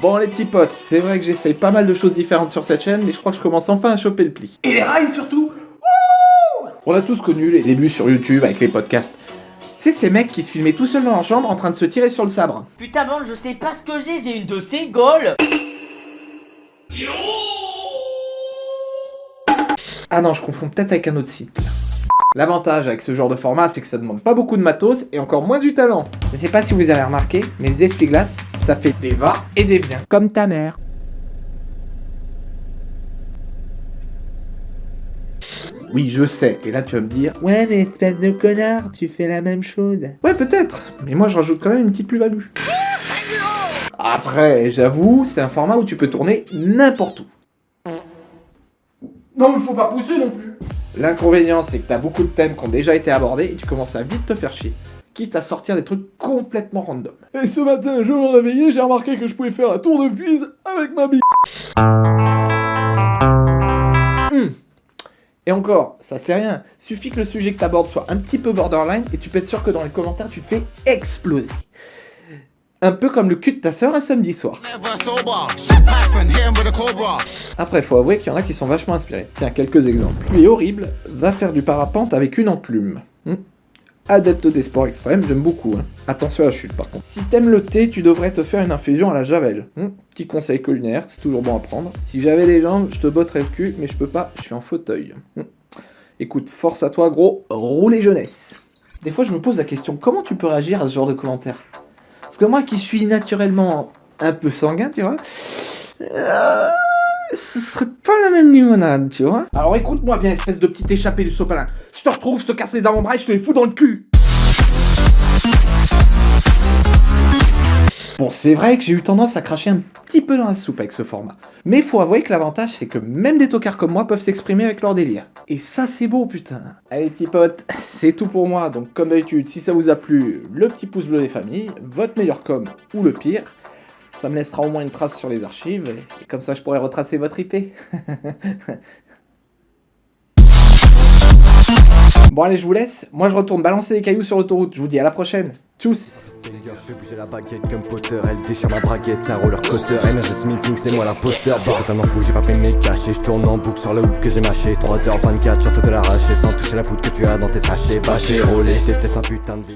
Bon les petits potes, c'est vrai que j'essaye pas mal de choses différentes sur cette chaîne, mais je crois que je commence enfin à choper le pli. Et les rails surtout. Wouh! On a tous connu les débuts sur YouTube avec les podcasts. C'est ces mecs qui se filmaient tout seuls dans leur chambre en train de se tirer sur le sabre. Putain bon, je sais pas ce que j'ai une de ces gaules. Ah non, je confonds peut-être avec un autre site. L'avantage avec ce genre de format, c'est que ça demande pas beaucoup de matos et encore moins du talent. Je sais pas si vous avez remarqué, mais les essuie-glaces, ça fait des va et des viens. Comme ta mère. Oui, je sais, et là tu vas me dire « Ouais, mais espèce de connard, tu fais la même chose. » Ouais, peut-être, mais moi je rajoute quand même une petite plus-value. Après, j'avoue, c'est un format où tu peux tourner n'importe où. Non, mais faut pas pousser non plus. L'inconvénient, c'est que t'as beaucoup de thèmes qui ont déjà été abordés et tu commences à vite te faire chier, quitte à sortir des trucs complètement random. Et ce matin, je me réveillais, j'ai remarqué que je pouvais faire la tour de Pise avec ma bille. Et encore, ça c'est rien, suffit que le sujet que t'abordes soit un petit peu borderline et tu peux être sûr que dans les commentaires tu te fais exploser. Un peu comme le cul de ta sœur un samedi soir. Après, faut avouer qu'il y en a qui sont vachement inspirés. Tiens, quelques exemples. Lui est horrible, va faire du parapente avec une enclume. Adepte des sports extrêmes, j'aime beaucoup. Attention à la chute par contre. Si t'aimes le thé, tu devrais te faire une infusion à la javel. Petit conseil culinaire, c'est toujours bon à prendre. Si j'avais les jambes, je te botterais le cul, mais je peux pas, je suis en fauteuil. Écoute, force à toi gros, roulez jeunesse. Des fois je me pose la question, comment tu peux réagir à ce genre de commentaires? Parce que moi qui suis naturellement un peu sanguin, tu vois, ce serait pas la même limonade, tu vois. Alors écoute-moi bien, espèce de petit échappé du sopalin. Je te retrouve, je te casse les avant-bras et je te les fous dans le cul. Bon, c'est vrai que j'ai eu tendance à cracher un petit peu dans la soupe avec ce format. Mais faut avouer que l'avantage, c'est que même des tocards comme moi peuvent s'exprimer avec leur délire. Et ça, c'est beau, putain. Allez, petits potes, c'est tout pour moi. Donc, comme d'habitude, si ça vous a plu, le petit pouce bleu des familles, votre meilleur com ou le pire. Ça me laissera au moins une trace sur les archives. Et comme ça, je pourrai retracer votre IP. Bon, allez, je vous laisse. Moi, je retourne balancer les cailloux sur l'autoroute. Je vous dis à la prochaine. Tchuss. Je fais bouger la baguette comme Potter. Elle déchire ma braguette, c'est un roller coaster. Energy meeting, c'est moi l'imposteur. Je suis totalement fou, j'ai pas pris mes cachets. Je tourne en boucle sur le hoop que j'ai mâché. 3h24, sur tout l'arraché. Sans toucher la poudre que tu as dans tes sachets. Bâché, roulé, je déteste ma putain de vie.